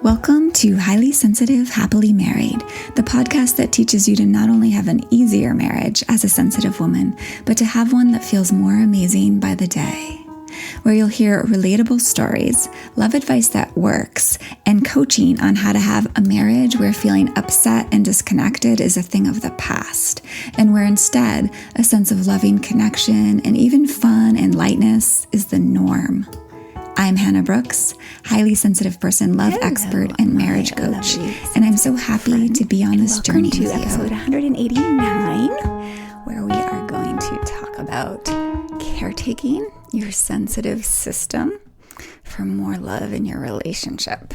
Welcome to Highly Sensitive, Happily Married, the podcast that teaches you to not only have an easier marriage as a sensitive woman, but to have one that feels more amazing by the day. Where you'll hear relatable stories, love advice that works, and coaching on how to have a marriage where feeling upset and disconnected is a thing of the past, and where instead a sense of loving connection and even fun and lightness is the norm. I'm Hannah Brooks, highly sensitive person, love expert, and marriage coach, and I'm so happy to be on this journey with you. Welcome to episode 189, where we are going to talk about caretaking your sensitive system for more love in your relationship.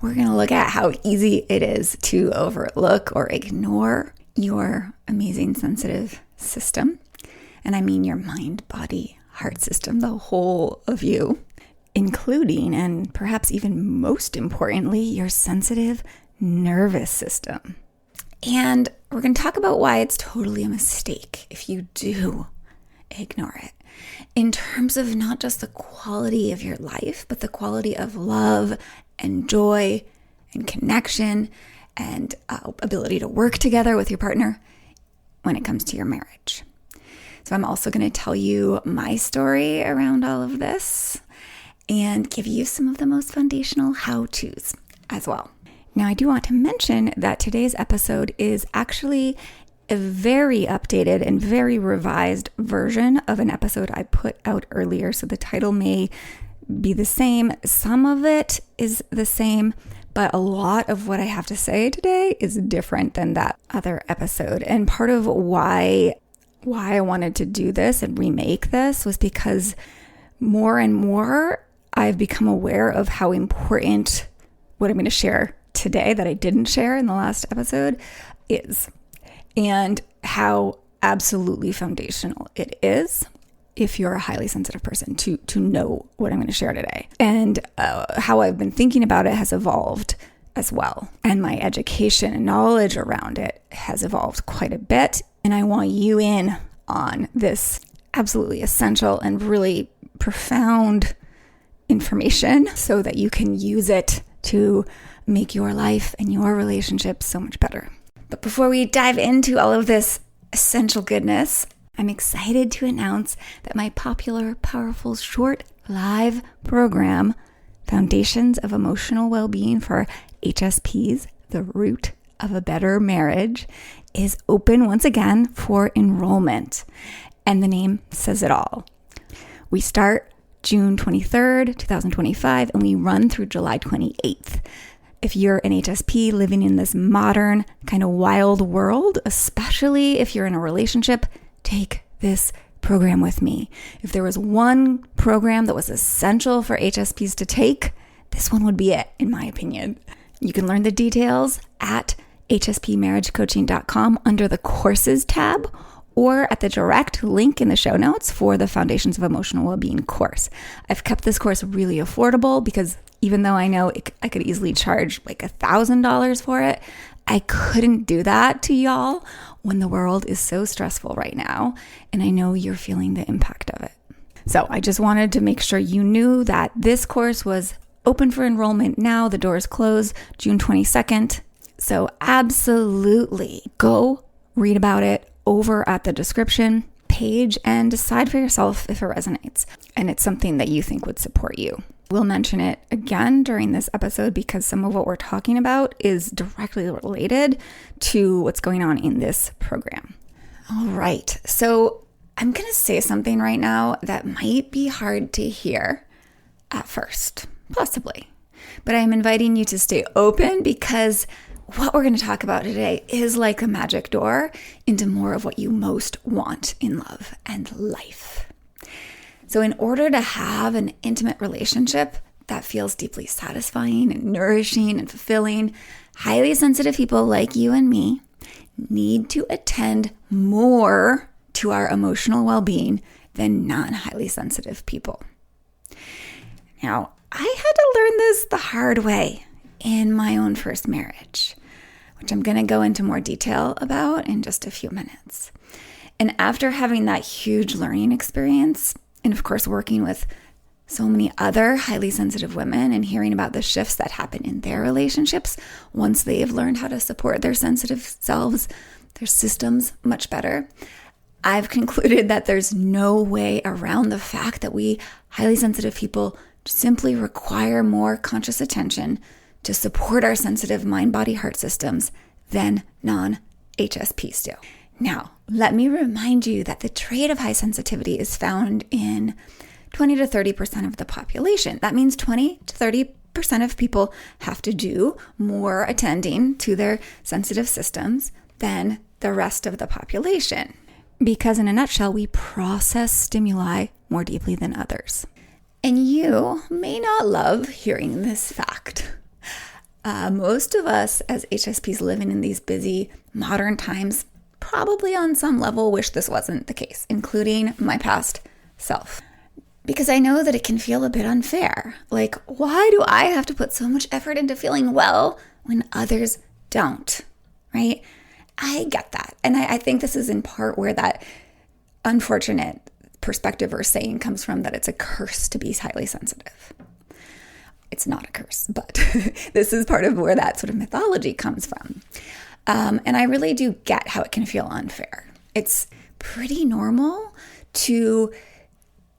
We're going to look at how easy it is to overlook or ignore your amazing sensitive system, and I mean your mind, body, heart system, the whole of you, including, and perhaps even most importantly, your sensitive nervous system. And we're going to talk about why it's totally a mistake if you do ignore it, in terms of not just the quality of your life, but the quality of love and joy and connection and ability to work together with your partner when it comes to your marriage. So I'm also going to tell you my story around all of this and give you some of the most foundational how-tos as well. Now, I do want to mention that today's episode is actually a very updated and very revised version of an episode I put out earlier. So the title may be the same. Some of it is the same, but a lot of what I have to say today is different than that other episode. And part of why I wanted to do this and remake this was because more and more I've become aware of how important what I'm going to share today that I didn't share in the last episode is, and how absolutely foundational it is if you're a highly sensitive person to know what I'm going to share today. And how I've been thinking about it has evolved as well. And my education and knowledge around it has evolved quite a bit. And I want you in on this absolutely essential and really profound information so that you can use it to make your life and your relationship so much better. But before we dive into all of this essential goodness, I'm excited to announce that my popular, powerful, short live program, Foundations of Emotional Wellbeing for HSPs, the Root of a Better Marriage, is open once again for enrollment. And the name says it all. We start June 23rd, 2025, and we run through July 28th. If you're an HSP living in this modern kind of wild world, especially if you're in a relationship, take this program with me. If there was one program that was essential for HSPs to take, this one would be it, in my opinion. You can learn the details at hspmarriagecoaching.com under the courses tab, or at the direct link in the show notes for the Foundations of Emotional Wellbeing course. I've kept this course really affordable because even though I know I could easily charge like $1,000 for it, I couldn't do that to y'all when the world is so stressful right now, and I know you're feeling the impact of it. So I just wanted to make sure you knew that this course was open for enrollment now. The doors close June 22nd. So absolutely go read about it over at the description page and decide for yourself if it resonates and it's something that you think would support you. We'll mention it again during this episode because some of what we're talking about is directly related to what's going on in this program. All right, so I'm going to say something right now that might be hard to hear at first, possibly, but I'm inviting you to stay open because what we're going to talk about today is like a magic door into more of what you most want in love and life. So in order to have an intimate relationship that feels deeply satisfying and nourishing and fulfilling, highly sensitive people like you and me need to attend more to our emotional well-being than non-highly sensitive people. Now, I had to learn this the hard way in my own first marriage, which I'm going to go into more detail about in just a few minutes. And after having that huge learning experience, and of course working with so many other highly sensitive women and hearing about the shifts that happen in their relationships once they've learned how to support their sensitive selves, their systems much better, I've concluded that there's no way around the fact that we highly sensitive people simply require more conscious attention to support our sensitive mind, body, heart systems than non-HSPs do. Now, let me remind you that the trait of high sensitivity is found in 20 to 30% of the population. That means 20 to 30% of people have to do more attending to their sensitive systems than the rest of the population. Because in a nutshell, we process stimuli more deeply than others. And you may not love hearing this fact. Most of us as HSPs living in these busy modern times probably on some level wish this wasn't the case, including my past self. Because I know that it can feel a bit unfair. Like, why do I have to put so much effort into feeling well when others don't, right? I get that. And I think this is in part where that unfortunate perspective or saying comes from, that it's a curse to be highly sensitive. It's not a curse, but this is part of where that sort of mythology comes from. And I really do get how it can feel unfair. It's pretty normal to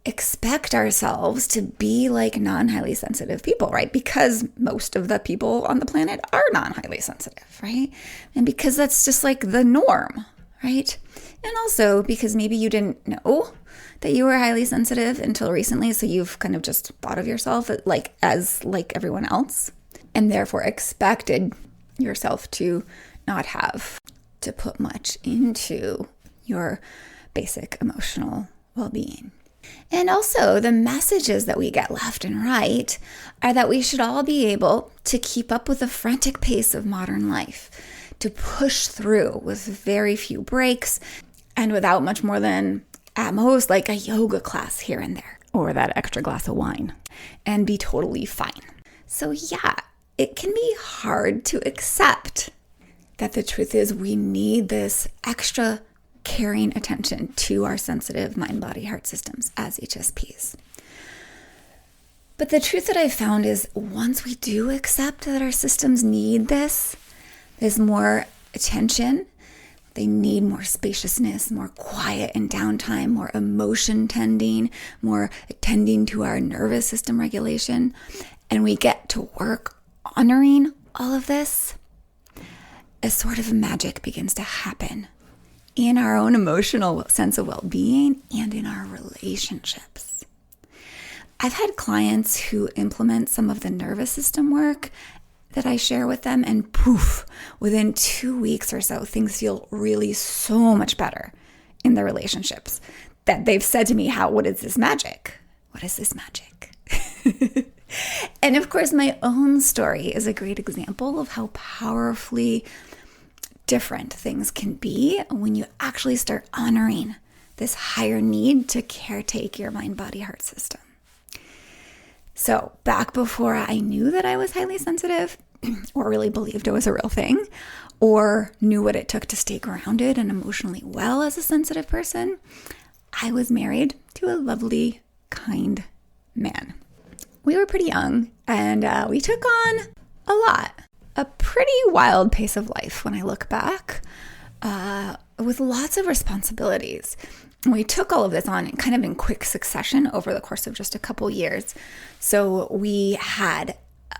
expect ourselves to be like non-highly sensitive people, right? Because most of the people on the planet are non-highly sensitive, right? And because that's just like the norm, right? And also because maybe you didn't know that you were highly sensitive until recently, so you've kind of just thought of yourself as like everyone else, and therefore expected yourself to not have to put much into your basic emotional well-being. And also, the messages that we get left and right are that we should all be able to keep up with the frantic pace of modern life, to push through with very few breaks and without much more than, at most, like a yoga class here and there, or that extra glass of wine, and be totally fine. So yeah, it can be hard to accept that the truth is we need this extra caring attention to our sensitive mind, body, heart systems as HSPs. But the truth that I've found is once we do accept that our systems need this more attention, they need more spaciousness, more quiet and downtime, more emotion tending, more attending to our nervous system regulation, and we get to work honoring all of this, a sort of magic begins to happen in our own emotional sense of well-being and in our relationships. I've had clients who implement some of the nervous system work that I share with them, and poof, within 2 weeks or so, things feel really so much better in their relationships that they've said to me, what is this magic? What is this magic? And of course, my own story is a great example of how powerfully different things can be when you actually start honoring this higher need to caretake your mind, body, heart system. So back before I knew that I was highly sensitive or really believed it was a real thing or knew what it took to stay grounded and emotionally well as a sensitive person, I was married to a lovely, kind man. We were pretty young and we took on a lot. A pretty wild pace of life when I look back, with lots of responsibilities. We took all of this on kind of in quick succession over the course of just a couple years. So we had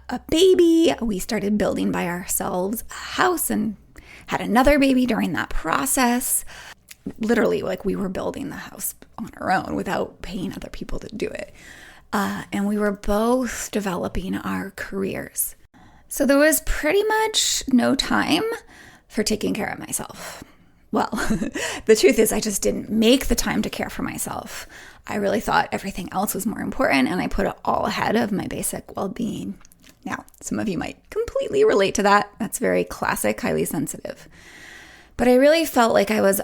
a baby, we started building by ourselves a house and had another baby during that process. Literally, like we were building the house on our own without paying other people to do it. And we were both developing our careers. So there was pretty much no time for taking care of myself. Well, the truth is I just didn't make the time to care for myself. I really thought everything else was more important, and I put it all ahead of my basic well-being. Now, some of you might completely relate to that. That's very classic, highly sensitive. But I really felt like I was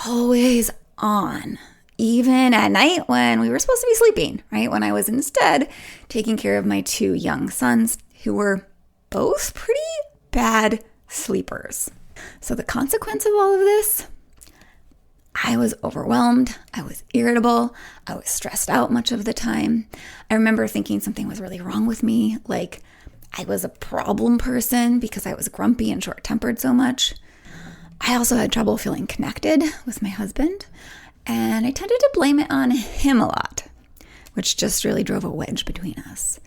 always on, even at night when we were supposed to be sleeping, right? When I was instead taking care of my 2 young sons who were both pretty bad sleepers. So the consequence of all of this, I was overwhelmed. I was irritable. I was stressed out much of the time. I remember thinking something was really wrong with me, like I was a problem person because I was grumpy and short-tempered so much. I also had trouble feeling connected with my husband, and I tended to blame it on him a lot, which just really drove a wedge between us.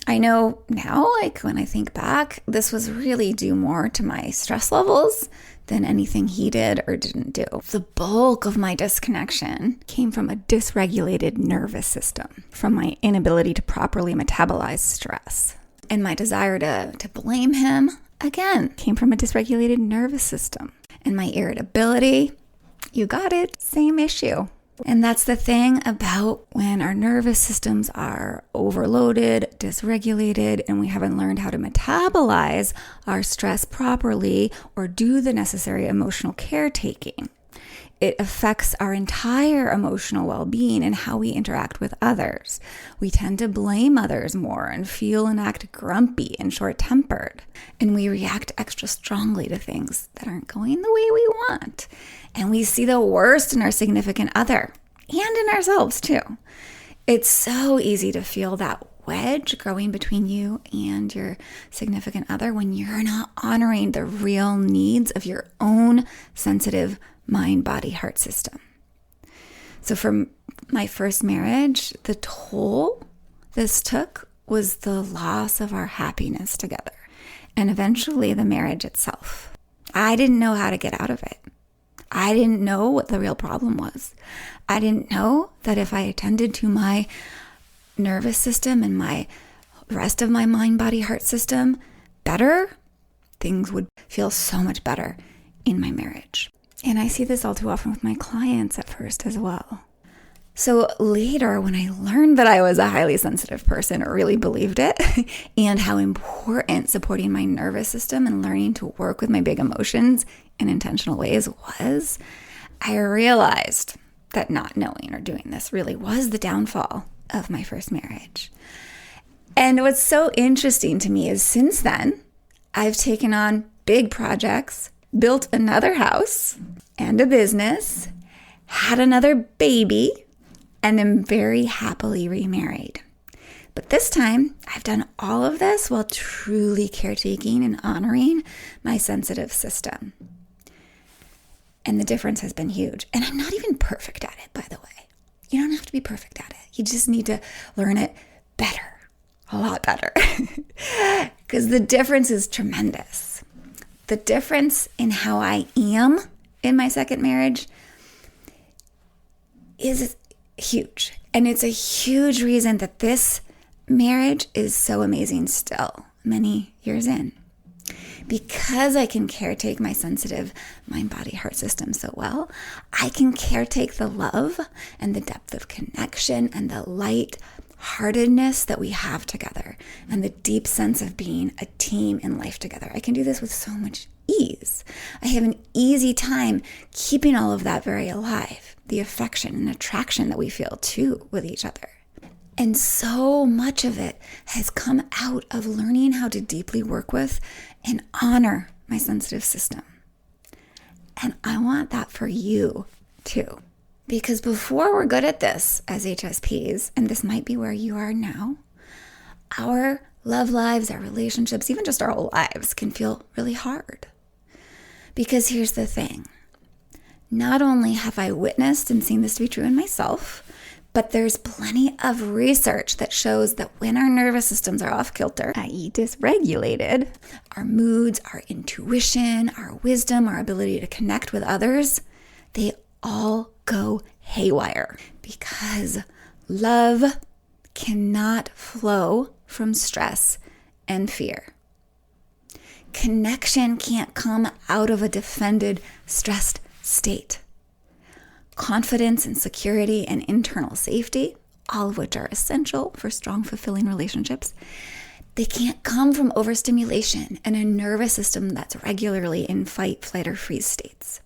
I know now, like when I think back, this was really due more to my stress levels than anything he did or didn't do. The bulk of my disconnection came from a dysregulated nervous system, from my inability to properly metabolize stress. And my desire to blame him, again, came from a dysregulated nervous system. And my irritability, you got it, same issue. And that's the thing about when our nervous systems are overloaded, dysregulated, and we haven't learned how to metabolize our stress properly or do the necessary emotional caretaking. It affects our entire emotional well-being and how we interact with others. We tend to blame others more and feel and act grumpy and short-tempered. And we react extra strongly to things that aren't going the way we want. And we see the worst in our significant other and in ourselves too. It's so easy to feel that wedge growing between you and your significant other when you're not honoring the real needs of your own sensitive mind, body, heart system. So for my first marriage, the toll this took was the loss of our happiness together and eventually the marriage itself. I didn't know how to get out of it. I didn't know what the real problem was. I didn't know that if I attended to my nervous system and my rest of my mind, body, heart system better, things would feel so much better in my marriage. And I see this all too often with my clients at first as well. So later, when I learned that I was a highly sensitive person, I really believed it, and how important supporting my nervous system and learning to work with my big emotions in intentional ways was, I realized that not knowing or doing this really was the downfall of my first marriage. And what's so interesting to me is since then, I've taken on big projects, built another house and a business, had another baby, and am very happily remarried. But this time, I've done all of this while truly caretaking and honoring my sensitive system. And the difference has been huge. And I'm not even perfect at it, by the way. You don't have to be perfect at it. You just need to learn it better, a lot better. Because the difference is tremendous. The difference in how I am in my second marriage is huge. And it's a huge reason that this marriage is so amazing still, many years in. Because I can caretake my sensitive mind, body, heart system so well, I can caretake the love and the depth of connection and the light-heartedness that we have together and the deep sense of being a team in life together. I can do this with so much ease. I have an easy time keeping all of that very alive, the affection and attraction that we feel too with each other. And so much of it has come out of learning how to deeply work with and honor my sensitive system. And I want that for you too. Because before we're good at this as HSPs, and this might be where you are now, our love lives, our relationships, even just our whole lives can feel really hard. Because here's the thing. Not only have I witnessed and seen this to be true in myself, but there's plenty of research that shows that when our nervous systems are off kilter, i.e. dysregulated, our moods, our intuition, our wisdom, our ability to connect with others, they all go haywire because love cannot flow from stress and fear. Connection can't come out of a defended, stressed state. Confidence and security and internal safety, all of which are essential for strong, fulfilling relationships, they can't come from overstimulation and a nervous system that's regularly in fight, flight, or freeze states.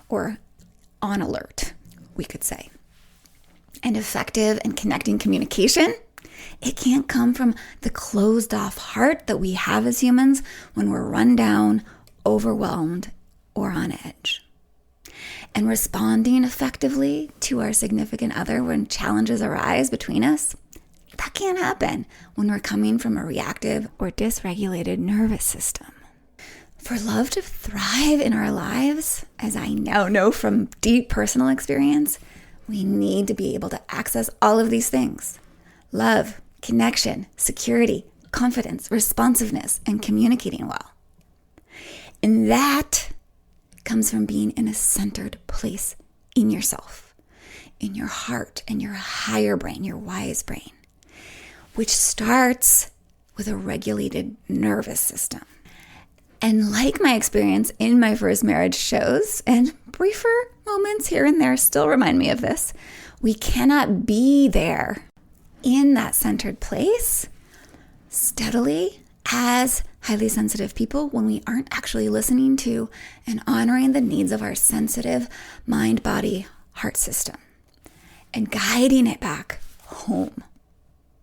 Or on alert, we could say. And effective and connecting communication, it can't come from the closed off heart that we have as humans when we're run down, overwhelmed, or on edge. and responding effectively to our significant other when challenges arise between us, that can't happen when we're coming from a reactive or dysregulated nervous system. For love to thrive in our lives, as I now know from deep personal experience, we need to be able to access all of these things: love, connection, security, confidence, responsiveness, and communicating well. And that comes from being in a centered place in yourself, in your heart and your higher brain, your wise brain, which starts with a regulated nervous system. And like my experience in my first marriage shows, and briefer moments here and there still remind me of this, we cannot be there in that centered place steadily as highly sensitive people when we aren't actually listening to and honoring the needs of our sensitive mind, body, heart system and guiding it back home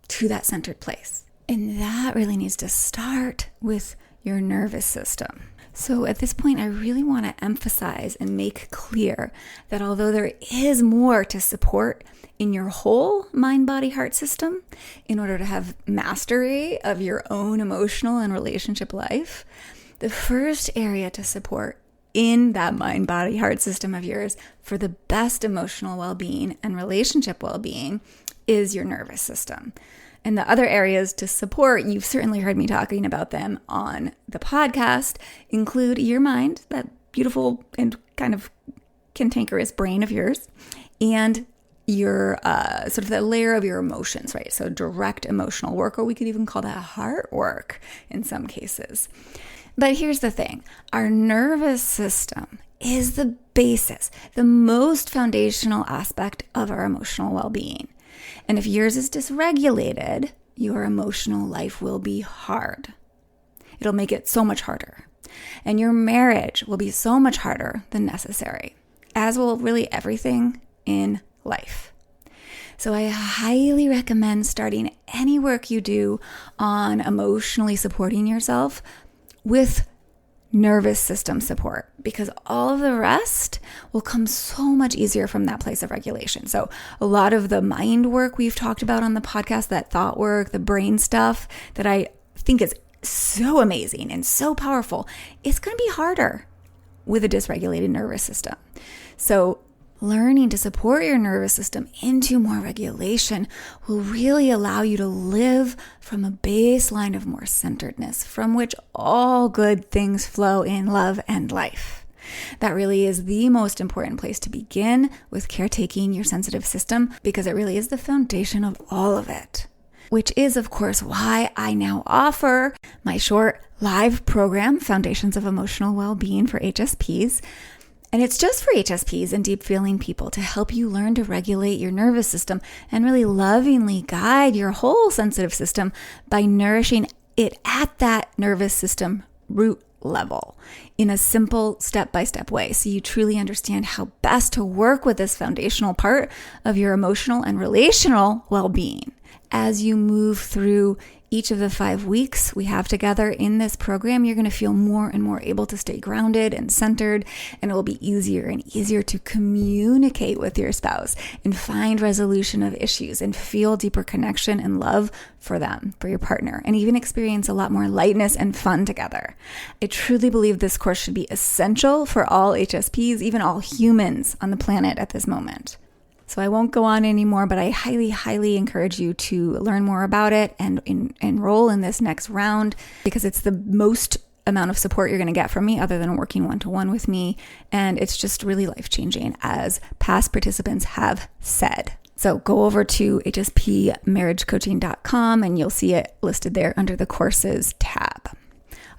to that centered place. And that really needs to start with your nervous system. So at this point, I really want to emphasize and make clear that although there is more to support in your whole mind, body, heart system in order to have mastery of your own emotional and relationship life, the first area to support in that mind, body, heart system of yours for the best emotional well-being and relationship well-being is your nervous system. And the other areas to support, you've certainly heard me talking about them on the podcast, include your mind, that beautiful and kind of cantankerous brain of yours, and your sort of the layer of your emotions, right? So direct emotional work, or we could even call that heart work in some cases. But here's the thing. Our nervous system is the basis, the most foundational aspect of our emotional well-being. And if yours is dysregulated, your emotional life will be hard. It'll make it so much harder. And your marriage will be so much harder than necessary, as will really everything in life. So I highly recommend starting any work you do on emotionally supporting yourself with nervous system support, because all of the rest will come so much easier from that place of regulation. So a lot of the mind work we've talked about on the podcast, that thought work, the brain stuff that I think is so amazing and so powerful, it's going to be harder with a dysregulated nervous system. So learning to support your nervous system into more regulation will really allow you to live from a baseline of more centeredness, from which all good things flow in love and life. That really is the most important place to begin with caretaking your sensitive system, because it really is the foundation of all of it. Which is, of course, why I now offer my short live program, Foundations of Emotional Well-Being for HSPs. And it's just for HSPs and deep feeling people to help you learn to regulate your nervous system and really lovingly guide your whole sensitive system by nourishing it at that nervous system root level in a simple step-by-step way. So you truly understand how best to work with this foundational part of your emotional and relational well-being. As you move through each of the 5 weeks we have together in this program, you're going to feel more and more able to stay grounded and centered, and it will be easier and easier to communicate with your spouse and find resolution of issues and feel deeper connection and love for them, for your partner, and even experience a lot more lightness and fun together. I truly believe this course should be essential for all HSPs, even all humans on the planet at this moment. So I won't go on anymore, but I highly, highly encourage you to learn more about it and enroll in this next round, because it's the most amount of support you're going to get from me other than working one-to-one with me. And it's just really life-changing, as past participants have said. So go over to hspmarriagecoaching.com and you'll see it listed there under the courses tab.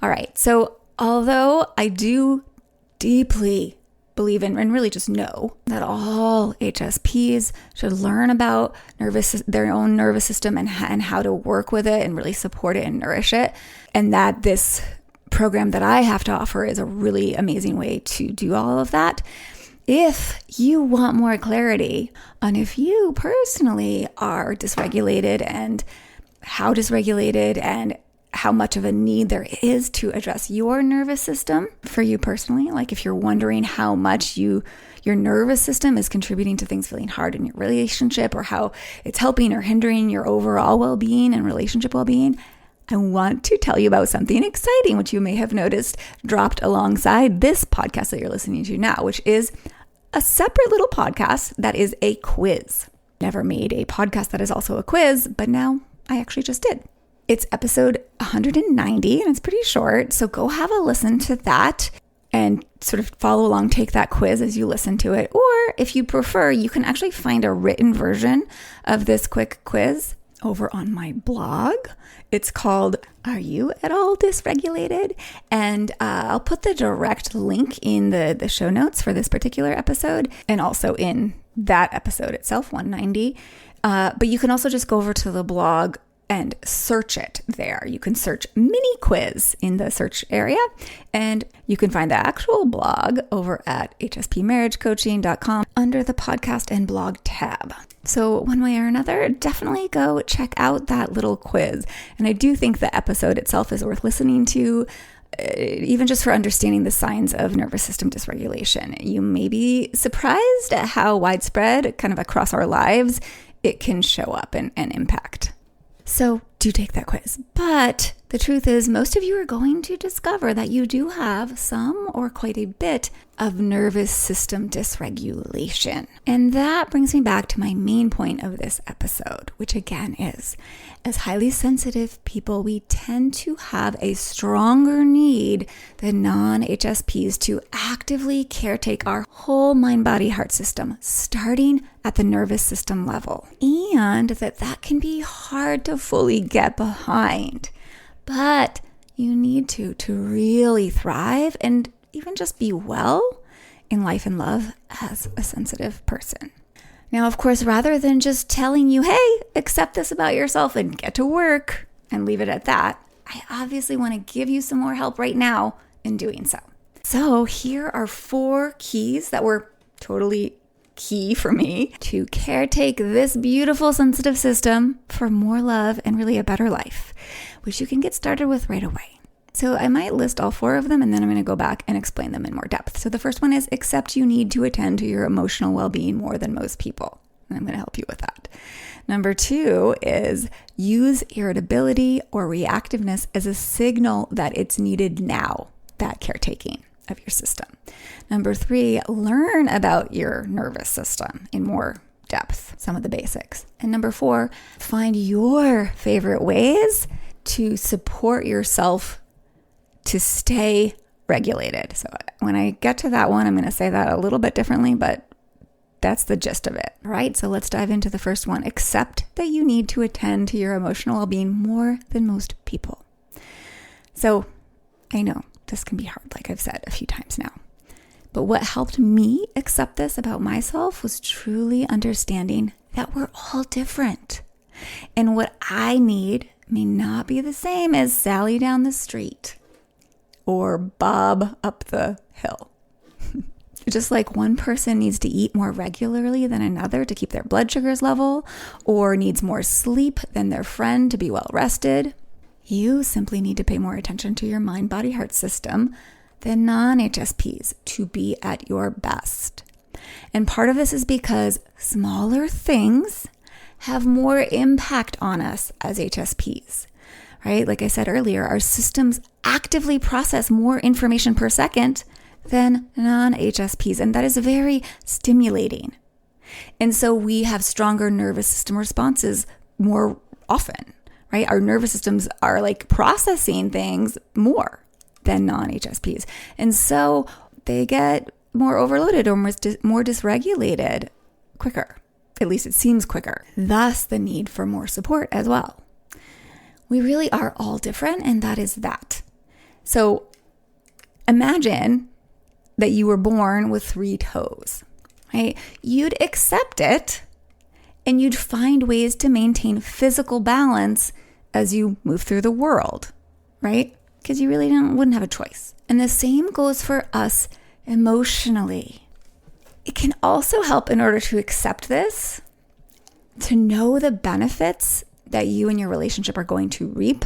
All right. So although I do deeply believe in and really just know that all HSPs should learn about their own nervous system and how to work with it and really support it and nourish it, and that this program that I have to offer is a really amazing way to do all of that. If you want more clarity on if you personally are dysregulated and how dysregulated and how much of a need there is to address your nervous system for you personally. Like if you're wondering how much your nervous system is contributing to things feeling hard in your relationship, or how it's helping or hindering your overall well-being and relationship well-being, I want to tell you about something exciting, which you may have noticed dropped alongside this podcast that you're listening to now, which is a separate little podcast that is a quiz. Never made a podcast that is also a quiz, but now I actually just did. It's episode 190 and it's pretty short. So go have a listen to that and sort of follow along, take that quiz as you listen to it. Or if you prefer, you can actually find a written version of this quick quiz over on my blog. It's called Are You at All Dysregulated? And I'll put the direct link in the show notes for this particular episode and also in that episode itself, 190. But you can also just go over to the blog and search it there. You can search mini quiz in the search area, and you can find the actual blog over at hspmarriagecoaching.com under the podcast and blog tab. So one way or another, definitely go check out that little quiz. And I do think the episode itself is worth listening to, even just for understanding the signs of nervous system dysregulation. You may be surprised at how widespread, kind of across our lives, it can show up and impact. So do take that quiz. But the truth is, most of you are going to discover that you do have some or quite a bit of nervous system dysregulation. And that brings me back to my main point of this episode, which again is, as highly sensitive people, we tend to have a stronger need than non-HSPs to actively caretake our whole mind, body, heart system, starting at the nervous system level. And that can be hard to fully get behind. But you need to really thrive and even just be well in life and love as a sensitive person. Now, of course, rather than just telling you, hey, accept this about yourself and get to work and leave it at that, I obviously want to give you some more help right now in doing so. So here are 4 keys that were totally key for me to caretake this beautiful sensitive system for more love and really a better life, which you can get started with right away. So I might list all 4 of them, and then I'm going to go back and explain them in more depth. So the first one is accept you need to attend to your emotional well-being more than most people. And I'm going to help you with that. Number 2 is use irritability or reactiveness as a signal that it's needed now, that caretaking of your system. Number 3, learn about your nervous system in more depth, some of the basics. And number 4, find your favorite ways to support yourself to stay regulated. So when I get to that one, I'm going to say that a little bit differently, but that's the gist of it, right? So let's dive into the first one. Accept that you need to attend to your emotional well-being more than most people. So I know this can be hard, like I've said a few times now. But what helped me accept this about myself was truly understanding that we're all different. And what I need may not be the same as Sally down the street or Bob up the hill. Just like one person needs to eat more regularly than another to keep their blood sugars level, or needs more sleep than their friend to be well rested, you simply need to pay more attention to your mind, body, heart system than non-HSPs to be at your best. And part of this is because smaller things have more impact on us as HSPs, right? Like I said earlier, our systems actively process more information per second than non-HSPs, and that is very stimulating. And so we have stronger nervous system responses more often, right? Our nervous systems are like processing things more than non-HSPs. And so they get more overloaded or more dysregulated quicker. At least it seems quicker. Thus, the need for more support as well. We really are all different, and that is that. So imagine that you were born with 3 toes, right? You'd accept it, and you'd find ways to maintain physical balance as you move through the world, right? Because you really wouldn't have a choice. And the same goes for us emotionally. It can also help, in order to accept this, to know the benefits that you and your relationship are going to reap.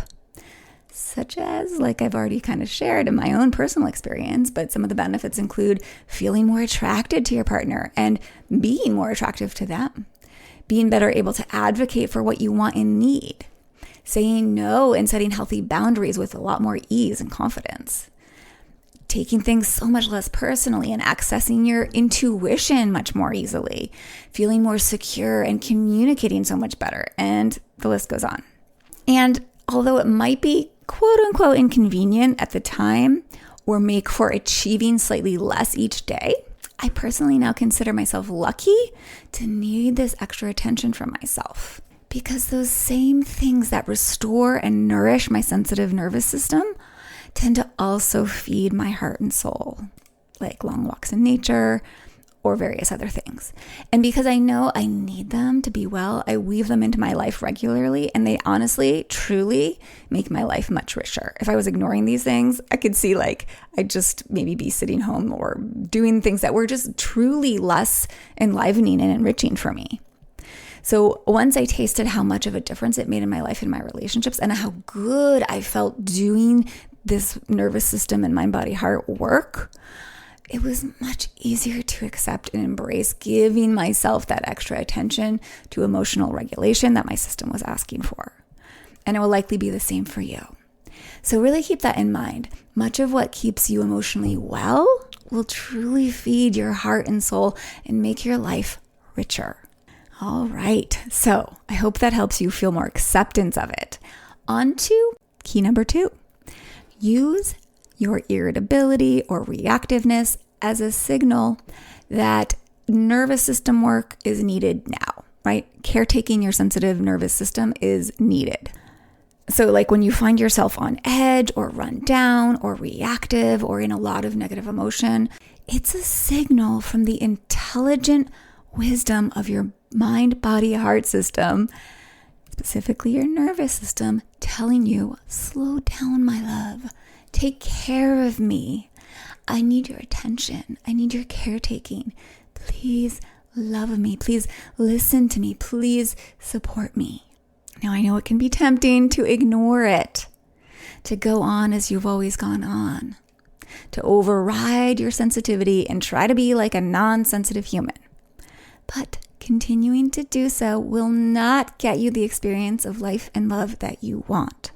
such as, like I've already kind of shared in my own personal experience, but some of the benefits include feeling more attracted to your partner and being more attractive to them, being better able to advocate for what you want and need, saying no and setting healthy boundaries with a lot more ease and confidence, taking things so much less personally and accessing your intuition much more easily, feeling more secure and communicating so much better, and the list goes on. And although it might be quote unquote inconvenient at the time or make for achieving slightly less each day, I personally now consider myself lucky to need this extra attention from myself, because those same things that restore and nourish my sensitive nervous system tend to also feed my heart and soul, like long walks in nature or various other things. And because I know I need them to be well, I weave them into my life regularly, and they honestly, truly make my life much richer. If I was ignoring these things, I could see like I'd just maybe be sitting home or doing things that were just truly less enlivening and enriching for me. So once I tasted how much of a difference it made in my life and my relationships, and how good I felt doing this nervous system and mind, body, heart work, it was much easier to accept and embrace giving myself that extra attention to emotional regulation that my system was asking for. And it will likely be the same for you. So really keep that in mind. Much of what keeps you emotionally well will truly feed your heart and soul and make your life richer. All right, so I hope that helps you feel more acceptance of it. On to key number 2. Use your irritability or reactiveness as a signal that nervous system work is needed now, right? Caretaking your sensitive nervous system is needed. So like when you find yourself on edge or run down or reactive or in a lot of negative emotion, it's a signal from the intelligent wisdom of your mind, body, heart system, specifically your nervous system, telling you, slow down, my love. Take care of me. I need your attention. I need your caretaking. Please love me. Please listen to me. Please support me. Now, I know it can be tempting to ignore it, to go on as you've always gone on, to override your sensitivity and try to be like a non-sensitive human. But continuing to do so will not get you the experience of life and love that you want.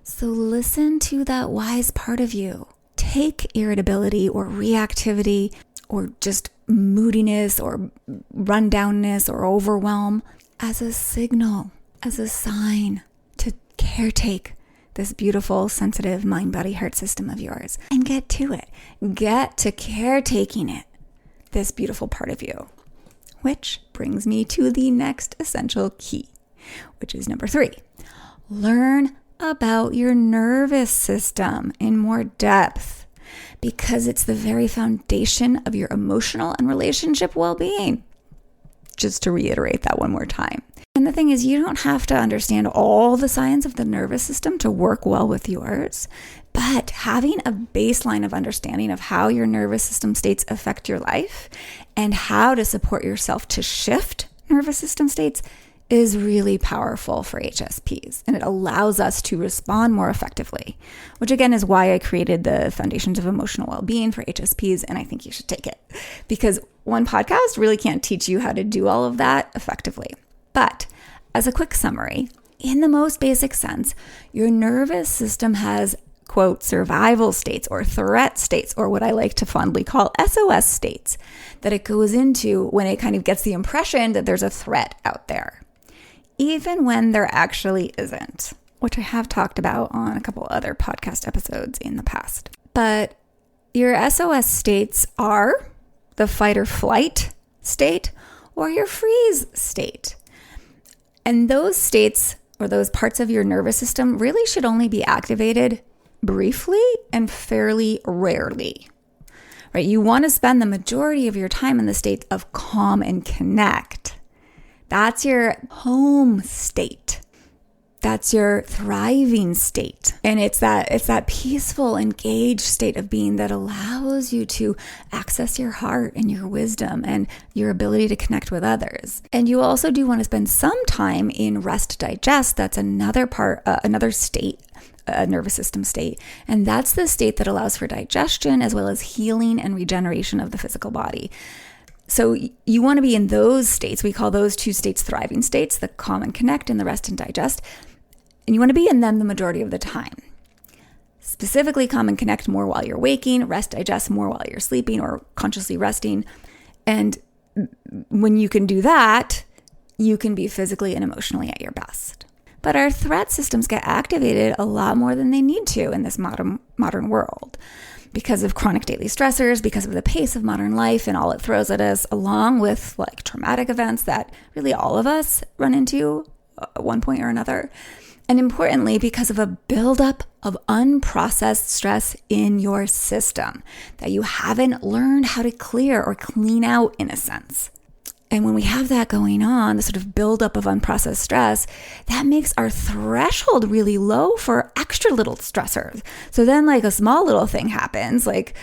So listen to that wise part of you. Take irritability or reactivity or just moodiness or rundownness or overwhelm as a signal, as a sign to caretake this beautiful, sensitive mind, body, heart system of yours, and get to it. Get to caretaking it, this beautiful part of you. Which brings me to the next essential key, which is number 3. Learn about your nervous system in more depth, because it's the very foundation of your emotional and relationship well-being. Just to reiterate that one more time. And the thing is, you don't have to understand all the science of the nervous system to work well with yours, but having a baseline of understanding of how your nervous system states affect your life and how to support yourself to shift nervous system states is really powerful for HSPs, and it allows us to respond more effectively, which again is why I created the Foundations of Emotional Wellbeing for HSPs, and I think you should take it, because one podcast really can't teach you how to do all of that effectively. But as a quick summary, in the most basic sense, your nervous system has, quote, survival states or threat states, or what I like to fondly call SOS states, that it goes into when it kind of gets the impression that there's a threat out there, even when there actually isn't, which I have talked about on a couple other podcast episodes in the past. But your SOS states are the fight or flight state or your freeze state. And those states, or those parts of your nervous system, really should only be activated briefly and fairly rarely, right? You want to spend the majority of your time in the state of calm and connect. That's your home state. That's your thriving state. And it's that peaceful, engaged state of being that allows you to access your heart and your wisdom and your ability to connect with others. And you also do want to spend some time in rest digest. That's another state, a nervous system state. And that's the state that allows for digestion as well as healing and regeneration of the physical body. So you want to be in those states. We call those two states thriving states, the calm and connect and the rest and digest. And you want to be in them the majority of the time. Specifically, calm and connect more while you're waking, rest, digest more while you're sleeping or consciously resting. And when you can do that, you can be physically and emotionally at your best. But our threat systems get activated a lot more than they need to in this modern world because of chronic daily stressors, because of the pace of modern life and all it throws at us, along with like traumatic events that really all of us run into at one point or another. And importantly, because of a buildup of unprocessed stress in your system that you haven't learned how to clear or clean out in a sense. And when we have that going on, the sort of buildup of unprocessed stress, that makes our threshold really low for extra little stressors. So then like a small little thing happens, like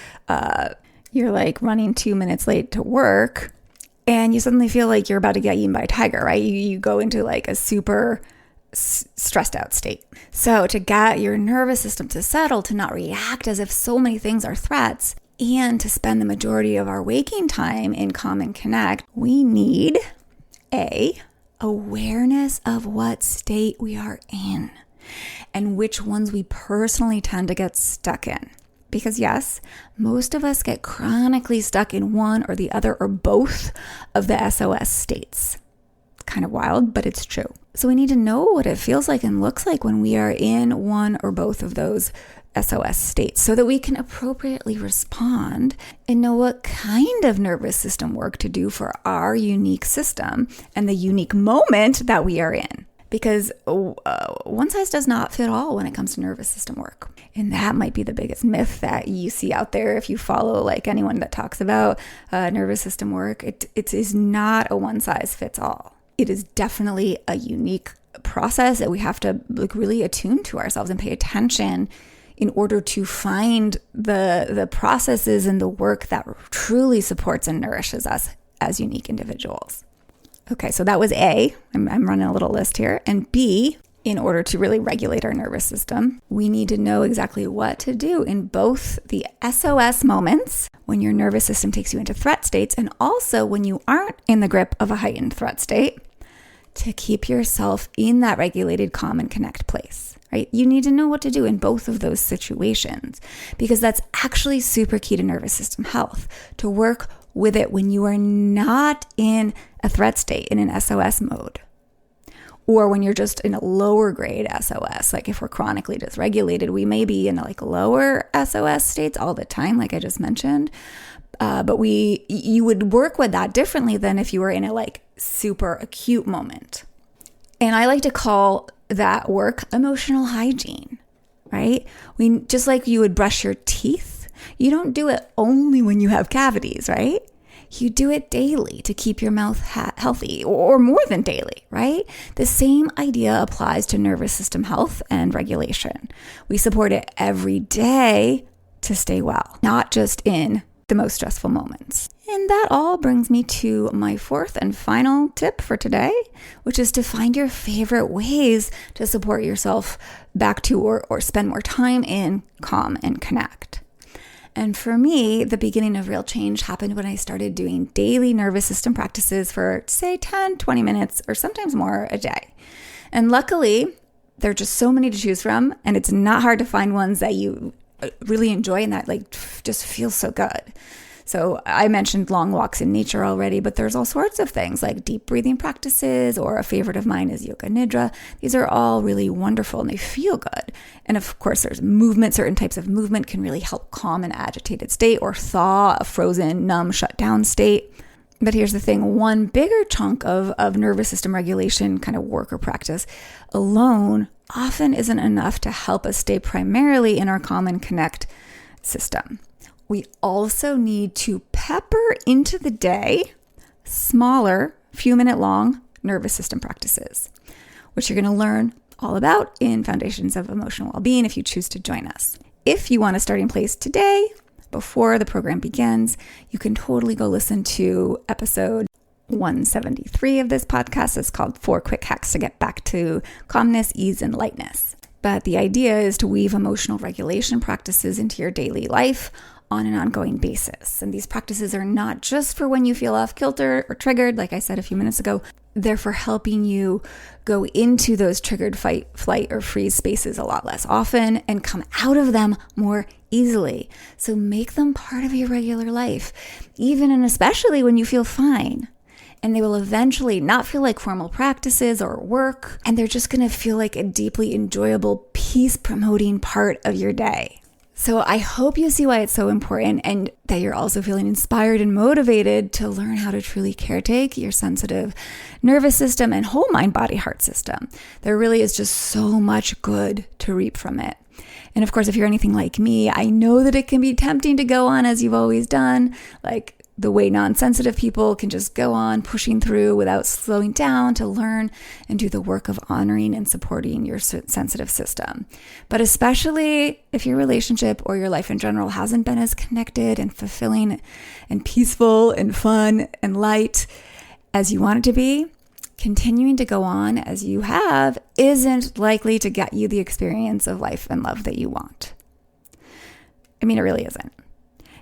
you're like running 2 minutes late to work and you suddenly feel like you're about to get eaten by a tiger, right? You go into like a super stressed out state. So to get your nervous system to settle, to not react as if so many things are threats, and to spend the majority of our waking time in calm and connect, we need awareness of what state we are in and which ones we personally tend to get stuck in. Because yes, most of us get chronically stuck in one or the other or both of the SOS states. It's kind of wild, but it's true. So we need to know what it feels like and looks like when we are in one or both of those SOS states so that we can appropriately respond and know what kind of nervous system work to do for our unique system and the unique moment that we are in. Because one size does not fit all when it comes to nervous system work. And that might be the biggest myth that you see out there if you follow like anyone that talks about nervous system work. It is not a one size fits all. It is definitely a unique process that we have to like really attune to ourselves and pay attention in order to find the processes and the work that truly supports and nourishes us as unique individuals. Okay, so that was A. I'm running a little list here. And B, in order to really regulate our nervous system, we need to know exactly what to do in both the SOS moments, when your nervous system takes you into threat states, and also when you aren't in the grip of a heightened threat state, to keep yourself in that regulated, calm, and connect place. Right? You need to know what to do in both of those situations because that's actually super key to nervous system health, to work with it when you are not in a threat state, in an SOS mode, or when you're just in a lower grade SOS. Like if we're chronically dysregulated, we may be in like lower SOS states all the time, like I just mentioned. But you would work with that differently than if you were in a like super acute moment. And I like to call that work emotional hygiene, right? Just like you would brush your teeth, you don't do it only when you have cavities, right? You do it daily to keep your mouth healthy, or more than daily, right? The same idea applies to nervous system health and regulation. We support it every day to stay well, not just in the most stressful moments. And that all brings me to my fourth and final tip for today, which is to find your favorite ways to support yourself back to or spend more time in calm and connect. And for me, the beginning of real change happened when I started doing daily nervous system practices for, say, 10, 20 minutes or sometimes more a day. And luckily, there are just so many to choose from, and it's not hard to find ones that you really enjoy and that like just feels so good. So I mentioned long walks in nature already, but there's all sorts of things like deep breathing practices, or a favorite of mine is yoga nidra. These are all really wonderful and they feel good. And of course, there's movement. Certain types of movement can really help calm an agitated state or thaw a frozen, numb, shut down state. But here's the thing, one bigger chunk of nervous system regulation kind of work or practice alone often isn't enough to help us stay primarily in our calm and connect system. We also need to pepper into the day smaller, few minute long nervous system practices, which you're going to learn all about in Foundations of Emotional Wellbeing if you choose to join us. If you want a starting place today, before the program begins, you can totally go listen to episode 173 of this podcast. It's called 4 Quick Hacks to Get Back to Calmness, Ease, and Lightness. But the idea is to weave emotional regulation practices into your daily life on an ongoing basis. And these practices are not just for when you feel off kilter or triggered, like I said a few minutes ago. They're for helping you go into those triggered fight, flight, or freeze spaces a lot less often and come out of them more easily. So make them part of your regular life, even and especially when you feel fine. And they will eventually not feel like formal practices or work, and they're just going to feel like a deeply enjoyable, peace-promoting part of your day. So I hope you see why it's so important and that you're also feeling inspired and motivated to learn how to truly caretake your sensitive nervous system and whole mind, body, heart system. There really is just so much good to reap from it. And of course, if you're anything like me, I know that it can be tempting to go on as you've always done, like the way non-sensitive people can just go on pushing through without slowing down to learn and do the work of honoring and supporting your sensitive system. But especially if your relationship or your life in general hasn't been as connected and fulfilling and peaceful and fun and light as you want it to be, continuing to go on as you have isn't likely to get you the experience of life and love that you want. I mean, it really isn't.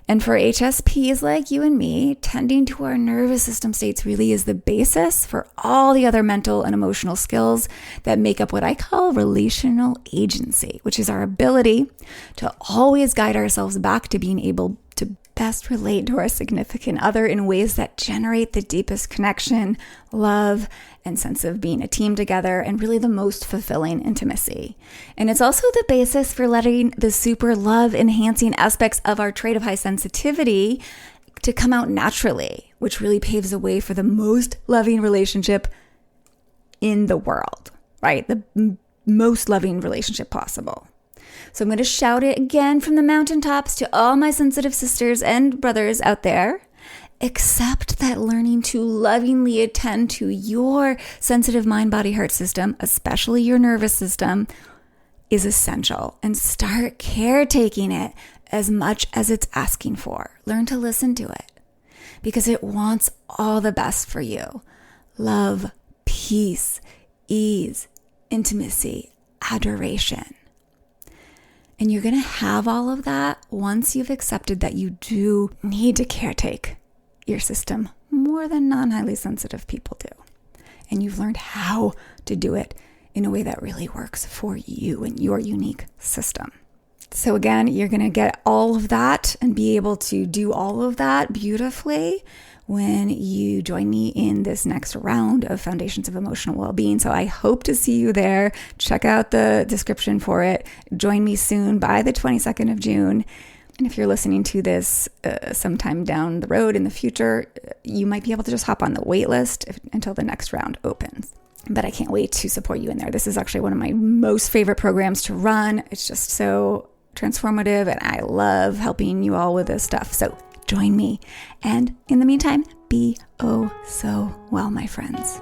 And for HSPs like you and me, tending to our nervous system states really is the basis for all the other mental and emotional skills that make up what I call relational agency, which is our ability to always guide ourselves back to being able to best relate to our significant other in ways that generate the deepest connection, love, and sense of being a team together, and really the most fulfilling intimacy. And it's also the basis for letting the super love enhancing aspects of our trait of high sensitivity to come out naturally, which really paves the way for the most loving relationship in the world, right? The most loving relationship possible. So I'm going to shout it again from the mountaintops to all my sensitive sisters and brothers out there. Accept that learning to lovingly attend to your sensitive mind, body, heart system, especially your nervous system, is essential. And start caretaking it as much as it's asking for. Learn to listen to it because it wants all the best for you. Love, peace, ease, intimacy, adoration. And you're going to have all of that once you've accepted that you do need to caretake your system more than non-highly sensitive people do. And you've learned how to do it in a way that really works for you and your unique system. So again, you're going to get all of that and be able to do all of that beautifully when you join me in this next round of Foundations of Emotional Wellbeing. So I hope to see you there. Check out the description for it. Join me soon by the 22nd of June. And if you're listening to this sometime down the road in the future, you might be able to just hop on the wait list until the next round opens. But I can't wait to support you in there. This is actually one of my most favorite programs to run. It's just so transformative, and I love helping you all with this stuff. So join me. And in the meantime, be oh so well, my friends.